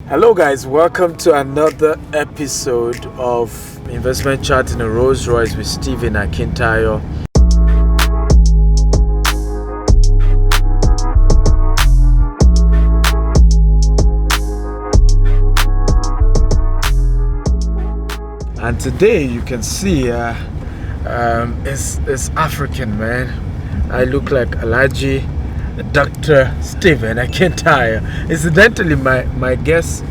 Hello guys, welcome to another episode of Investment Chat in a Royce with Stephen Akintayo. And today you can see it's African, man. I look like Alhaji Dr. Stephen Akintayo. Incidentally, my guest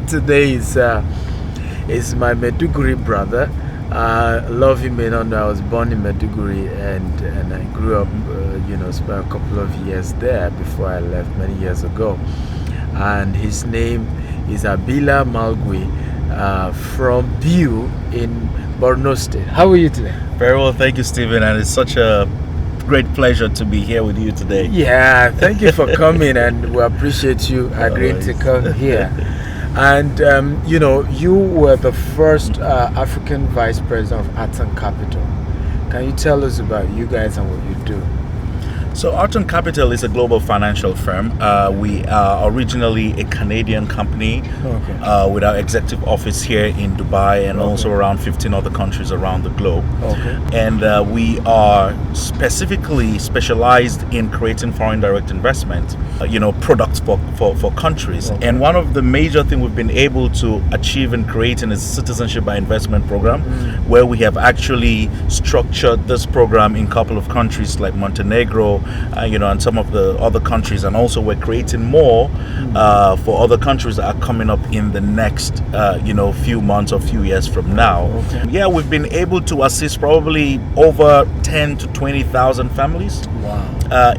today is my Maiduguri brother. A lot of you may not know I was born in Maiduguri and I grew up, spent a couple of years there before I left many years ago. And his name is Habila Malgwi from Biu in Borno State. How are you today? Very well, thank you, Stephen, and it's such a great pleasure to be here with you today. Yeah, thank you for coming, and we appreciate you agreeing to come here. And you were the first African vice president of Arton Capital. Can you tell us about you guys and what you do? So Arton Capital is a global financial firm. We are originally a Canadian company with our executive office here in Dubai and also around 15 other countries around the globe. And we are specifically specialized in creating foreign direct investment, products for countries. And one of the major things we've been able to achieve in creating is Citizenship by Investment program, where we have actually structured this program in a couple of countries like Montenegro, and some of the other countries, and also we're creating more for other countries that are coming up in the next few months or few years from now. Yeah, we've been able to assist probably over 10 to 20,000 families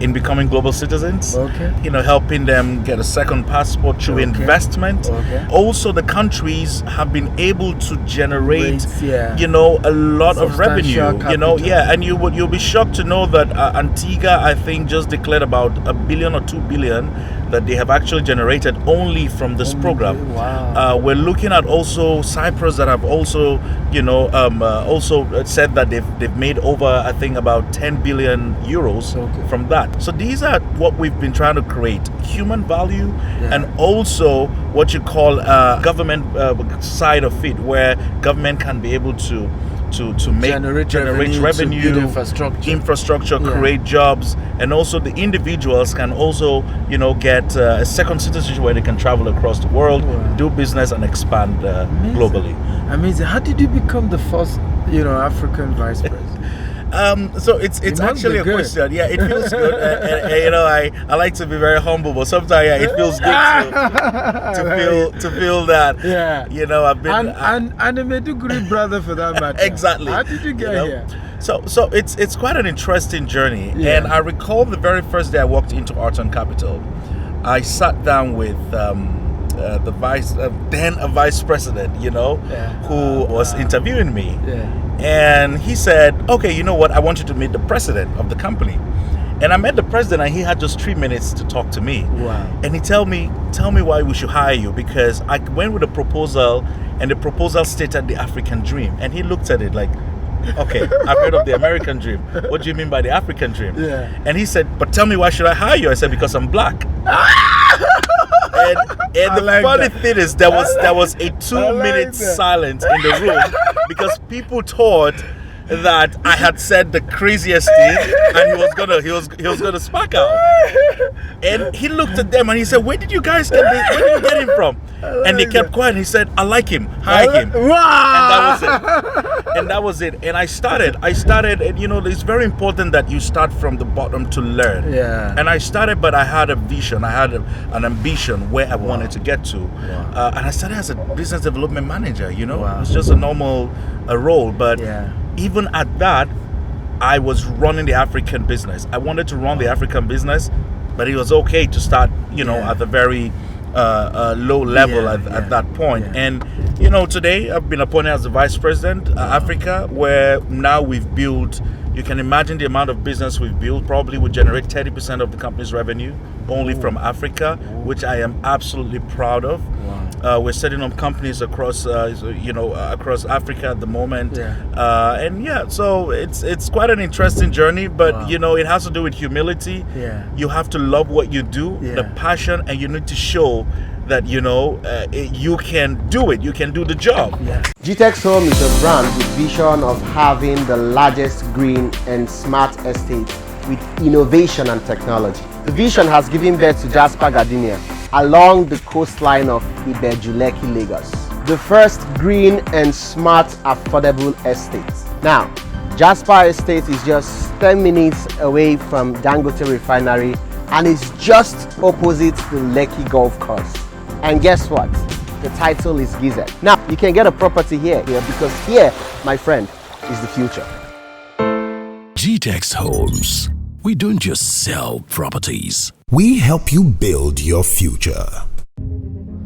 in becoming global citizens, helping them get a second passport through investment. Also, the countries have been able to generate a lot of revenue, and you'll be shocked to know that Antigua, I think, just declared about $1 billion or $2 billion that they have actually generated only from this program. We're looking at also Cyprus that have also said that they've made over, I think, about 10 billion euros from that. So these are what we've been trying to create: human value and also what you call government side of it, where government can be able to generate revenue, to build infrastructure, create jobs, and also the individuals can also get a second citizenship where they can travel across the world, do business, and expand globally. Amazing. How did you become the first African vice president? So it's actually a question. Yeah, it feels good. I like to be very humble, but sometimes it feels good to feel that. I've been and a Maiduguri brother for that matter. Exactly. How did you get here? So it's quite an interesting journey. And I recall the very first day I walked into Arton Capital, I sat down with the vice president, who was interviewing me. And he said, okay, you know what? I want you to meet the president of the company. And I met the president, and he had just 3 minutes to talk to me. And he tell me why we should hire you, because I went with a proposal, and the proposal stated the African dream. And he looked at it like, okay, I've heard of the American dream. What do you mean by the African dream? And he said, but tell me, why should I hire you? I said, because I'm black. And the funny thing is, there was a 2-minute silence in the room because people thought that I had said the craziest thing, and he was gonna spark out. And he looked at them and he said, "Where did you guys get this? Where did you get him from?" And they kept quiet. And he said, "I like him, hire him." And that was it. And I started, and it's very important that you start from the bottom to learn. And I started, but I had a vision, I had an ambition where I wanted to get to. And I started as a business development manager. It's just a normal role, but even at that, I was running the African business. I wanted to run the African business, but it was okay to start, at the very low level at that point. And today I've been appointed as the vice president Africa, where now we've built, you can imagine the amount of business we've built. Probably would generate 30% of the company's revenue only from Africa, which I am absolutely proud of. We're setting up companies across across Africa at the moment. So it's quite an interesting journey, but it has to do with humility. You have to love what you do, the passion, and you need to show that you can do it. You can do the job. Yeah. GTEX Home is a brand with vision of having the largest green and smart estate with innovation and technology. The vision has given birth to Jasper Gardenia along the coastline of Ibejuleki, Lagos. The first green and smart affordable estate. Now, Jasper Estate is just 10 minutes away from Dangote Refinery and is just opposite the Lekki Golf Course. And guess what? The title is Gizet. Now, you can get a property here because here, my friend, is the future. GTEX Homes. We don't just sell properties. We help you build your future.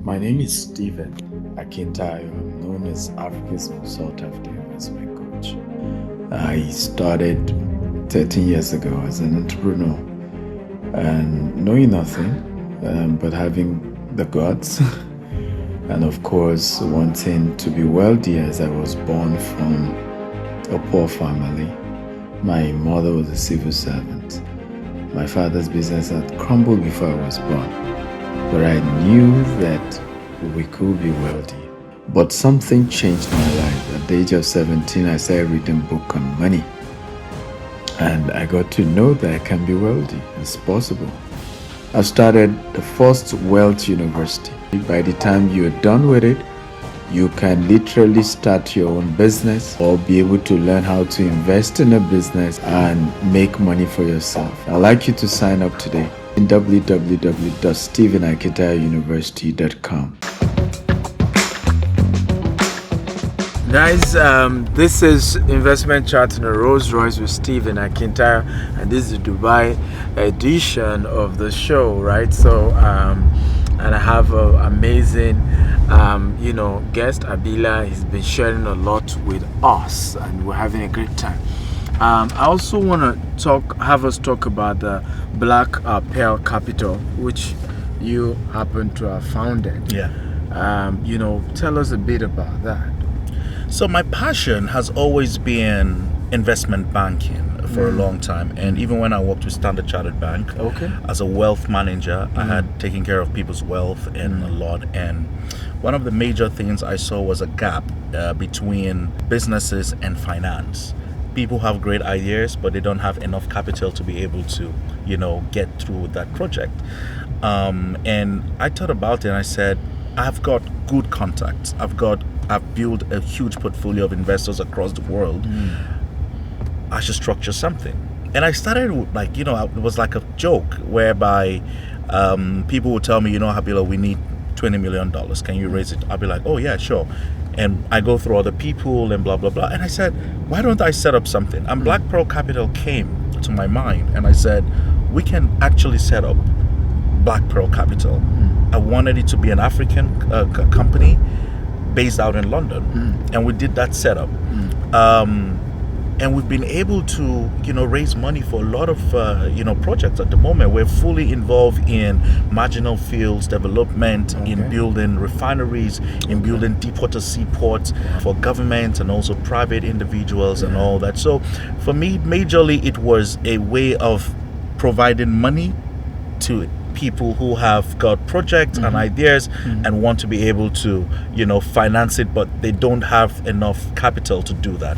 My name is Stephen Akintayo. I'm known as Africa's most sought-after investment coach. I started 13 years ago as an entrepreneur and knowing nothing but having the guts and of course wanting to be wealthy, as I was born from a poor family. My mother was a civil servant. My father's business had crumbled before I was born, but I knew that we could be wealthy. But something changed my life. At the age of 17, I started reading a book on money. And I got to know that I can be wealthy. It's possible. I started the first wealth university. By the time you're done with it, you can literally start your own business or be able to learn how to invest in a business and make money for yourself. I'd like you to sign up today in www.stevenakintayouniversity.com. Guys, this is Investment Chat in a Rolls Royce with Stephen Akintayo, and this is the Dubai edition of the show, right? So, and I have an amazing, guest, Habila. He's been sharing a lot with us, and we're having a great time. I also want to have us talk about the Black Pearl Capital, which you happen to have founded. Yeah. Tell us a bit about that. So my passion has always been investment banking for a long time, and even when I worked with Standard Chartered Bank as a wealth manager, I had taken care of people's wealth and a lot, and one of the major things I saw was a gap between businesses and finance. People have great ideas, but they don't have enough capital to be able to get through that project. And I thought about it and I said, I've got good contacts. I've built a huge portfolio of investors across the world. I should structure something. And I started with it was like a joke whereby people would tell me, Habila, we need $20 million. Can you raise it? I'll be like, oh yeah, sure. And I go through other people and blah, blah, blah. And I said, why don't I set up something? And ValuePro Capital came to my mind and I said, we can actually set up ValuePro Capital. I wanted it to be an African company based out in London, and we did that setup. And we've been able to, raise money for a lot of, projects at the moment. We're fully involved in marginal fields development, in building refineries, in building deep water seaports for government and also private individuals and all that. So for me, majorly, it was a way of providing money to people who have got projects and ideas and want to be able to, finance it, but they don't have enough capital to do that.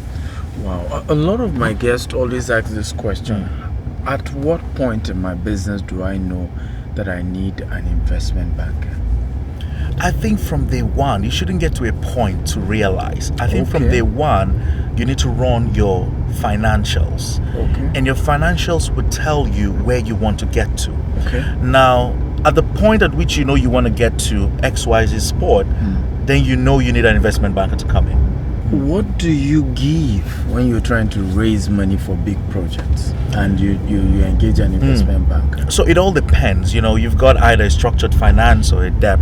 Wow. A lot of my guests always ask this question. At what point in my business do I know that I need an investment banker? I think from day one, you shouldn't get to a point to realize. I think from day one, you need to run your financials. And your financials will tell you where you want to get to. Now, at the point at which you want to get to XYZ sport, then you need an investment banker to come in. What do you give when you're trying to raise money for big projects and you engage an investment banker? So it all depends. You've got either a structured finance or a debt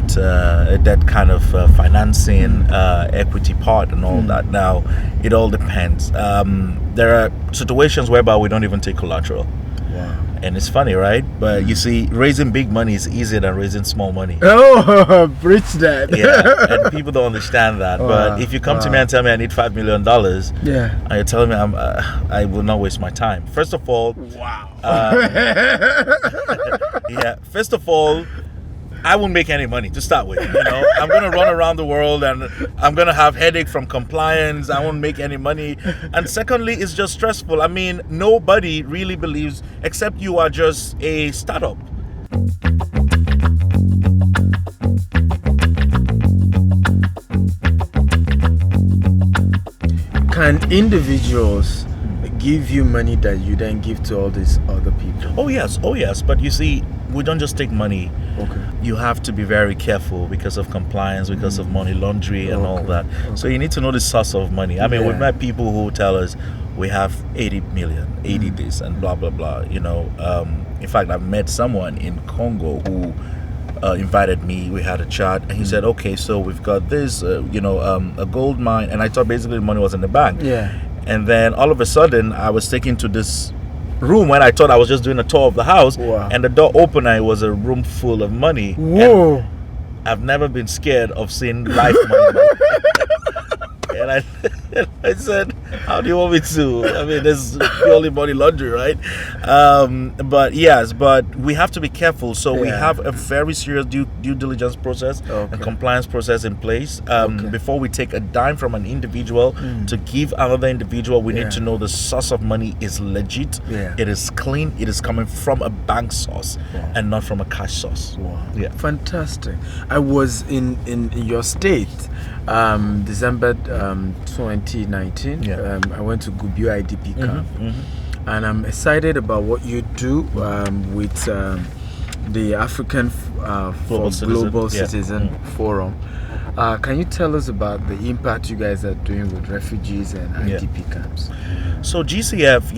kind of financing, equity part and all that. Now, it all depends. There are situations whereby we don't even take collateral. Wow. And it's funny, right? But you see, raising big money is easier than raising small money. Oh, preach that. Yeah, and people don't understand that. Wow. But if you come to me and tell me I need $5 million, and you're telling me I will not waste my time. First of all, wow. First of all, I won't make any money to start with. I'm going to run around the world and I'm going to have headache from compliance. I won't make any money. And secondly, it's just stressful. I mean, nobody really believes, except you are just a startup. Can individuals give you money that you then give to all these other people? Oh yes. But you see, we don't just take money. Okay. You have to be very careful because of compliance, because of money laundering and all that. So you need to know the source of money. I mean, we've met people who tell us we have 80 million, 80 this and blah, blah, blah. In fact, I've met someone in Congo who invited me. We had a chat and he said, okay, so we've got this, a gold mine. And I thought basically the money was in the bank. Yeah. And then all of a sudden I was taken to this room when I thought I was just doing a tour of the house. Wow. And the door opened and it was a room full of money. Whoa. And I've never been scared of seeing life money. And I said, how do you want me to? I mean, there's purely money laundry, right? But we have to be careful. So we have a very serious due diligence process and compliance process in place. Before we take a dime from an individual to give another individual, we need to know the source of money is legit. Yeah. It is clean. It is coming from a bank source and not from a cash source. Wow. Yeah. Fantastic. I was in your state, December 2019. I went to Gubbio IDP camp, and I'm excited about what you do with the African Global Citizen Forum. Can you tell us about the impact you guys are doing with refugees and IDP camps? So GCF,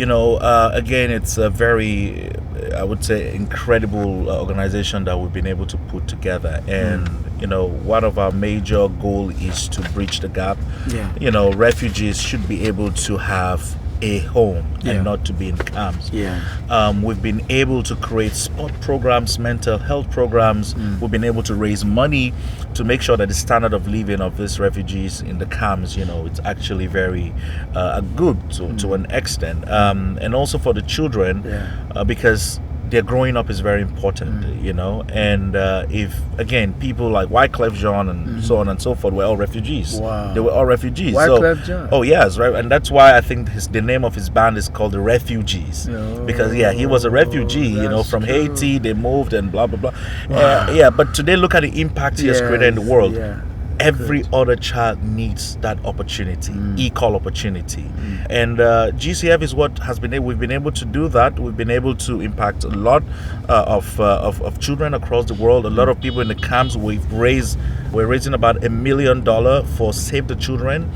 again, it's a very, I would say, incredible organization that we've been able to put together. And, one of our major goal is to bridge the gap. Yeah. Refugees should be able to have a home and not to be in camps. We've been able to create sport programs, mental health programs. We've been able to raise money to make sure that the standard of living of these refugees in the camps, it's actually very good to an extent. And also for the children, because their growing up is very important, and if again people like Wyclef Jean and so on and so forth were all refugees. Wow. They were all refugees. Wyclef Jean. Oh yes, right, and that's why I think the name of his band is called the Refugees, because he was a refugee. From Haiti they moved and blah blah blah. Wow. But today look at the impact he has created in the world. Yeah. Every other child needs that opportunity, equal opportunity. And GCF is what we've been able to do that. We've been able to impact a lot of children across the world. A lot of people in the camps. We're raising about $1 million for Save the Children,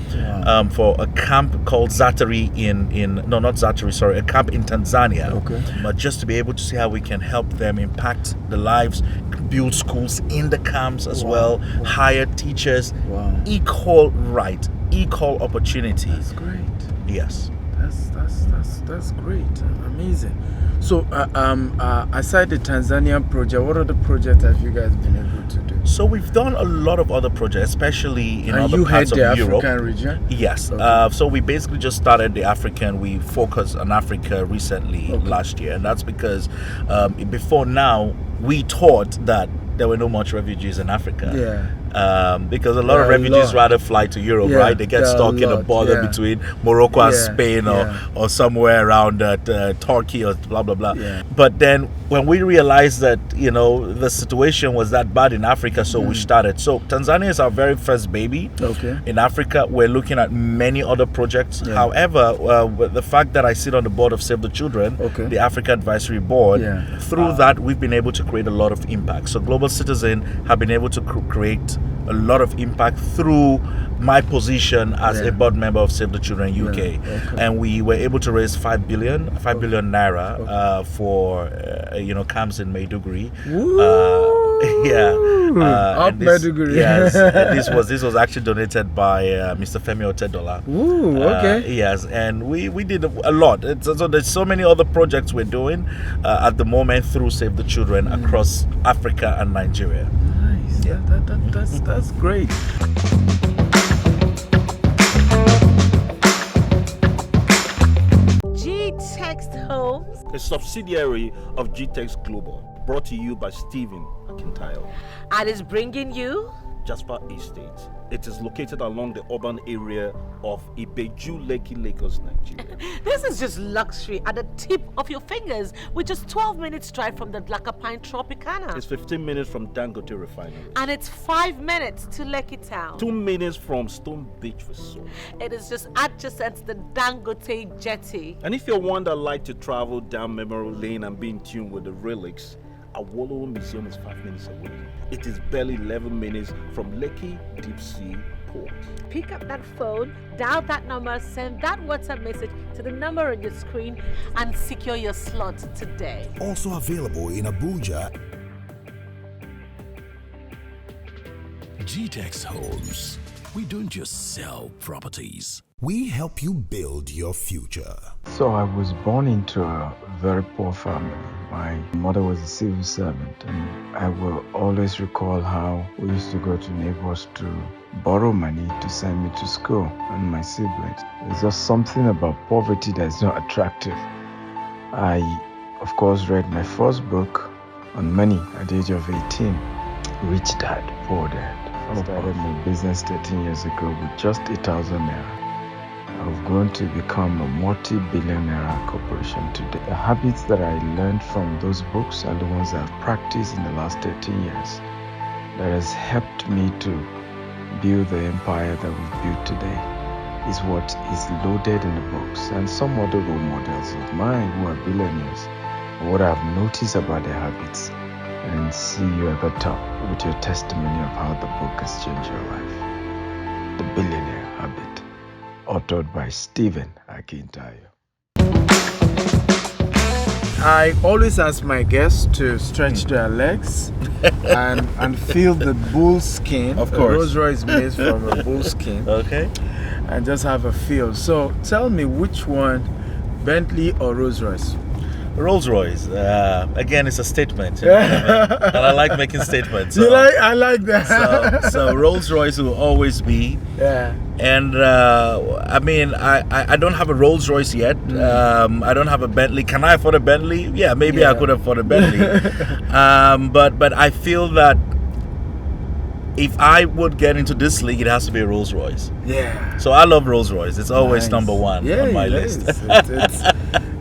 for a camp called Zatari a camp in Tanzania. Okay. But just to be able to see how we can help them impact the lives, build schools in the camps as well, hire teachers, equal right, equal opportunity. That's great. Yes. That's great. Amazing. So, aside the Tanzanian project, what other projects have you guys been able to do? So we've done a lot of other projects, especially in other you parts of the Europe. African region? Yes. Okay. So we basically just started the African. We focused on Africa recently last year, and that's because before now we thought that there were no much refugees in Africa. Yeah. Because a lot of refugees rather fly to Europe, right? They get stuck in a border between Morocco and Spain or somewhere around Turkey or blah, blah, blah. Yeah. But then when we realized that, the situation was that bad in Africa, so we started. So Tanzania is our very first baby. Okay. In Africa, we're looking at many other projects. Yeah. However, with the fact that I sit on the board of Save the Children, the Africa Advisory Board, through that, we've been able to create a lot of impact. So Global Citizen have been able to create a lot of impact through my position as a board member of Save the Children UK, and we were able to raise 5 billion naira for camps in Maiduguri. Maiduguri. Yes, this was actually donated by Mr. Femi Otedola. Yes, and we did a lot. So there's so many other projects we're doing at the moment through Save the Children across Africa and Nigeria. Nice. Yeah. That's great. G-Text Homes, a subsidiary of G-Text Global, brought to you by Stephen Akintayo. And is bringing you Jasper Estate. It is located along the urban area of Ibeju, Lekki, Lagos, Nigeria. This is just luxury at the tip of your fingers with just 12 minutes drive from the Lakapine Tropicana. It's 15 minutes from Dangote Refinery. And it's 5 minutes to Lekki Town. 2 minutes from Stone Beach Resort. It is just adjacent to the Dangote Jetty. And if you're one that like to travel down memory lane and be in tune with the relics, Awolowo Museum is 5 minutes away. It is barely 11 minutes from Lekki Deep Sea Port. Pick up that phone, dial that number, send that WhatsApp message to the number on your screen and secure your slot today. Also available in Abuja. GTEX Homes. We don't just sell properties. We help you build your future. So I was born into a very poor family. My mother was a civil servant, and I will always recall how we used to go to neighbors to borrow money to send me to school and my siblings. There's just something about poverty that's not attractive. I, of course, read my first book on money at the age of 18. Rich Dad, Poor Dad. I started my business 13 years ago with just 8,000 naira. I've grown to become a multi-billion-naira corporation today. The habits that I learned from those books are the ones I've practiced in the last 13 years. That has helped me to build the empire that we've built today. Is what is loaded in the books, and some other role models of mine who are billionaires. What I've noticed about their habits, and see you at the top with your testimony of how the book has changed your life. The Billionaire Habit, authored by Stephen Akintayo. I always ask my guests to stretch their legs and feel the bull skin. Of course. Rolls Royce made from a bull skin. Okay. And just have a feel. So tell me which one, Bentley or Rolls Royce? Rolls Royce. Again, it's a statement. And I like making statements. So, I like that. so Rolls Royce will always be. Yeah. And I mean, I don't have a Rolls Royce yet. I don't have a Bentley. Can I afford a Bentley? Yeah, maybe I could afford a Bentley. But I feel that if I would get into this league, it has to be a Rolls Royce. Yeah. So I love Rolls Royce. It's always number one on my list.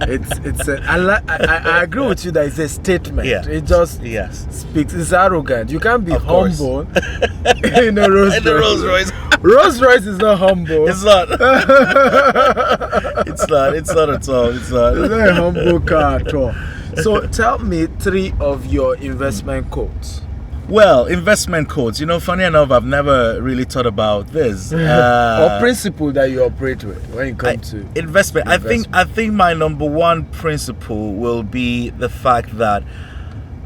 I agree with you that it's a statement. Yeah. It just speaks. It's arrogant. You can't be humble in a Rolls Royce. Rolls Royce is not humble. It's not. It's not. It's not at all. It's not. It's not a humble car at all. So tell me 3 of your investment quotes. Well, investment codes. You know, funny enough, I've never really thought about this. Or principle that you operate with when it comes to investment. I think my number one principle will be the fact that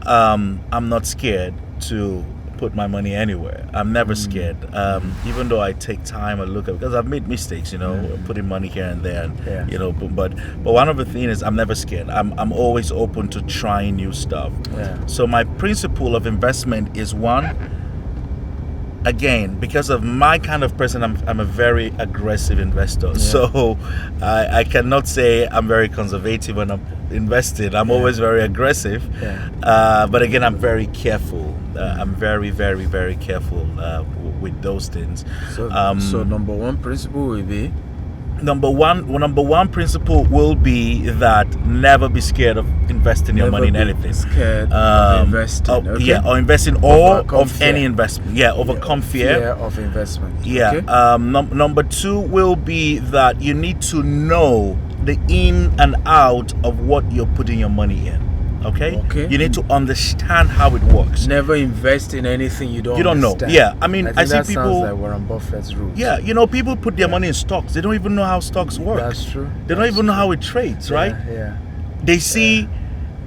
I'm not scared to put my money anywhere. I'm never scared. Even though I take time and look at, because I've made mistakes, you know, putting money here and there, and, you know. But one of the things is I'm never scared. I'm always open to trying new stuff. Yeah. So my principle of investment is one. Again, because of my kind of person, I'm a very aggressive investor. Yeah. So I cannot say I'm very conservative when I'm invested. I'm always very aggressive. Yeah. But again, I'm very careful. I'm very, very, very careful with those things. So number one principle will be? Number one principle will be that never be scared of investing your money in anything. Scared of investing. Okay. Yeah, or investing or of any investment. Yeah, overcome fear of investment. Yeah. Okay. Number 2 will be that you need to know the in and out of what you're putting your money in. Okay. You need to understand how it works. Never invest in anything you don't know. Yeah, I mean, I see that people. Sounds like Warren Buffett's rules. Yeah, you know, people put their money in stocks. They don't even know how stocks work. That's true. They don't even know how it trades, right? Yeah. They see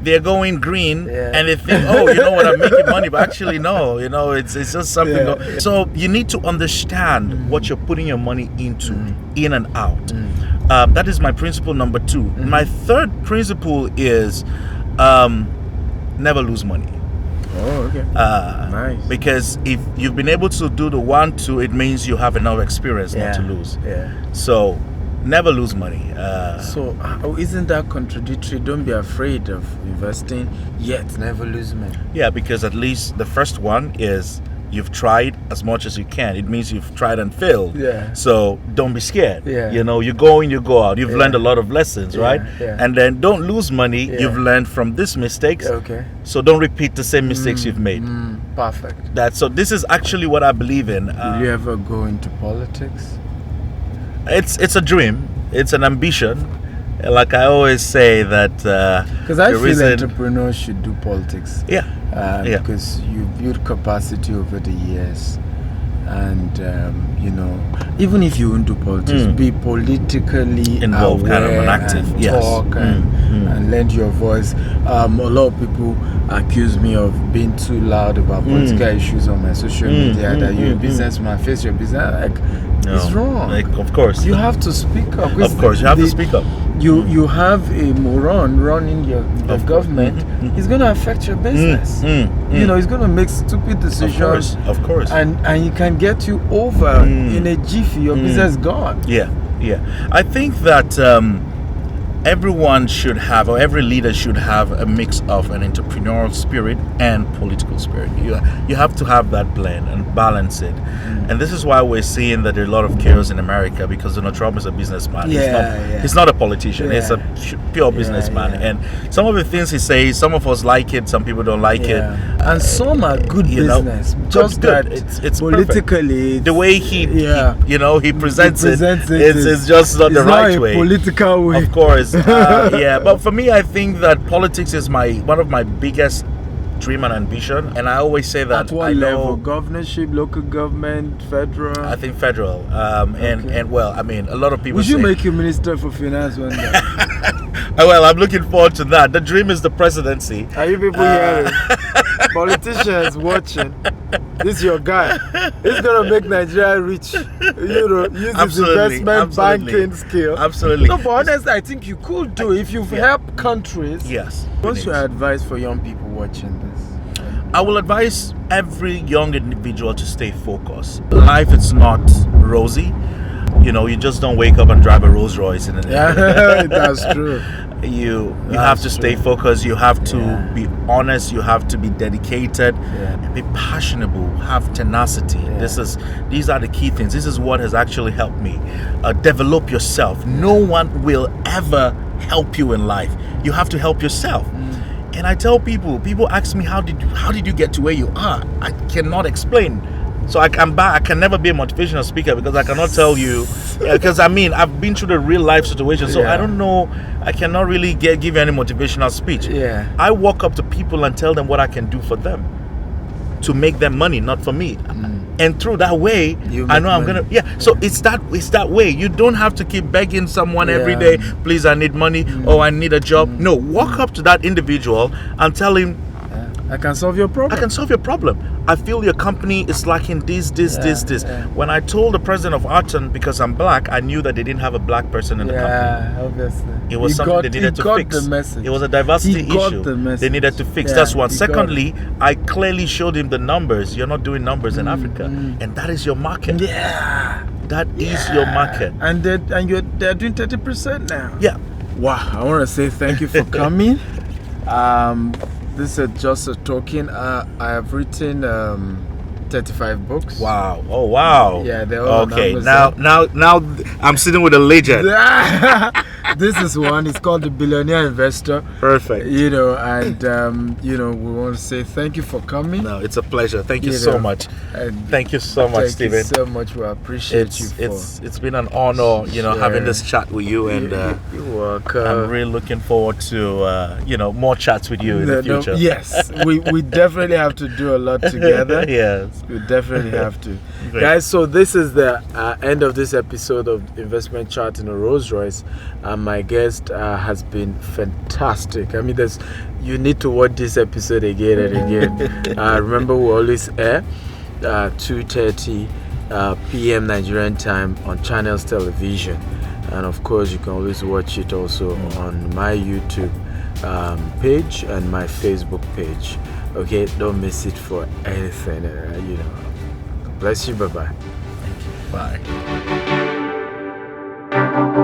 they're going green and they think, oh, you know what, I'm making money, but actually no, you know, it's just something. So you need to understand what you're putting your money into, in and out. That is my principle number 2. My third principle is never lose money. Oh, okay. Nice. Because if you've been able to do the 1, 2, it means you have enough experience not to lose. Yeah. So Never lose money. So isn't that contradictory? Don't be afraid of investing, yet never lose money. Yeah, because at least the first one is you've tried as much as you can. It means you've tried and failed. Yeah. So don't be scared. Yeah. You know, you go in, you go out. You've Yeah. learned a lot of lessons, right? Yeah. And then don't lose money. Yeah. You've learned from these mistakes. Okay. So don't repeat the same mistakes you've made. Perfect. So this is actually what I believe in. Will you ever go into politics? It's a dream. It's an ambition. Like I always say that Because I feel entrepreneurs should do politics. Yeah. Because you build capacity over the years, and you know, even if you won't do politics, be politically involved, kind of an active, and yes. talk and lend your voice. A lot of people accuse me of being too loud about political issues on my social media. That you're a businessman, face your business. It's wrong. Of course, you have to speak up. Of course, you have to speak up. You have a moron running the government. It's going to affect your business. You know, it's going to make stupid decisions. Of course. And you can get you over in a jiffy. Your business is gone. Yeah. I think that everyone should have, or every leader should have, a mix of an entrepreneurial spirit and political spirit. You have to have that blend and balance it. And this is why we're seeing that there are a lot of chaos in America, because Donald Trump is a businessman. He's not a politician. He's a pure businessman. And some of the things he says, some of us like it, some people don't like it. And some are good business. Just good. That it's politically, the way he presents it, it's just not the right way. Political way. Of course. But for me, I think that politics is one of my biggest dream and ambition, and I always say that. At what level? Governorship, local government, federal? I think federal. And well, I mean, a lot of people. Would you make you Minister for Finance one day? Well, I'm looking forward to that. The dream is the presidency. Are you people hearing? Politicians watching. This is your guy. He's gonna make Nigeria rich. You know, use his investment banking skill. Absolutely. No, but honestly, I think you could do if you've helped countries. Yes. What's your advice for young people watching this? I will advise every young individual to stay focused. Life is not rosy. You know, you just don't wake up and drive a Rolls Royce. That's true. You have to stay focused. You have to be honest. You have to be dedicated. Be passionate. Have tenacity. These are the key things. This is what has actually helped me. Develop yourself. No one will ever help you in life. You have to help yourself. And I tell people ask me, how did you get to where you are? I cannot explain. So I can never be a motivational speaker, because I cannot tell you, because I mean, I've been through the real life situation, so I don't know, I cannot really give you any motivational speech. I walk up to people and tell them what I can do for them to make them money, not for me. And through that way, I know I'm gonna. So it's that way. You don't have to keep begging someone every day, please, I need money, or I need a job. No, walk up to that individual and tell him, I can solve your problem. I can solve your problem. I feel your company is lacking this. When I told the president of Arton, because I'm black, I knew that they didn't have a black person in the company. Yeah, obviously. It was something they needed to fix. The message. It was a diversity issue they needed to fix. That's one. Secondly, I clearly showed him the numbers. You're not doing numbers in Africa, and that is your market. That is your market. And they're doing 30% now. Yeah. Wow. I want to say thank you for coming. This is just a token. I have written 35 books. Wow. Oh, wow. Yeah, they're all okay. Now I'm sitting with a legend. This is one. It's called The Billionaire Investor. Perfect. You know, and we want to say thank you for coming. No, it's a pleasure. Thank you so much. Thank you so much, Stephen. Thank you so much. We appreciate you. It's been an honor, having this chat with you, and you're welcome. I'm really looking forward to more chats with you in the future. Yes, we definitely have to do a lot together. Yes, we definitely have to. Great. Guys, so this is the end of this episode of Investment Chat in a Rolls Royce. My guest has been fantastic. I mean, you need to watch this episode again and again. Remember, we always air 2:30 p.m. Nigerian time on Channels Television, and of course you can always watch it also on my YouTube page and my Facebook page. Okay, don't miss it for anything. Bless you. Bye bye. Thank you. Bye.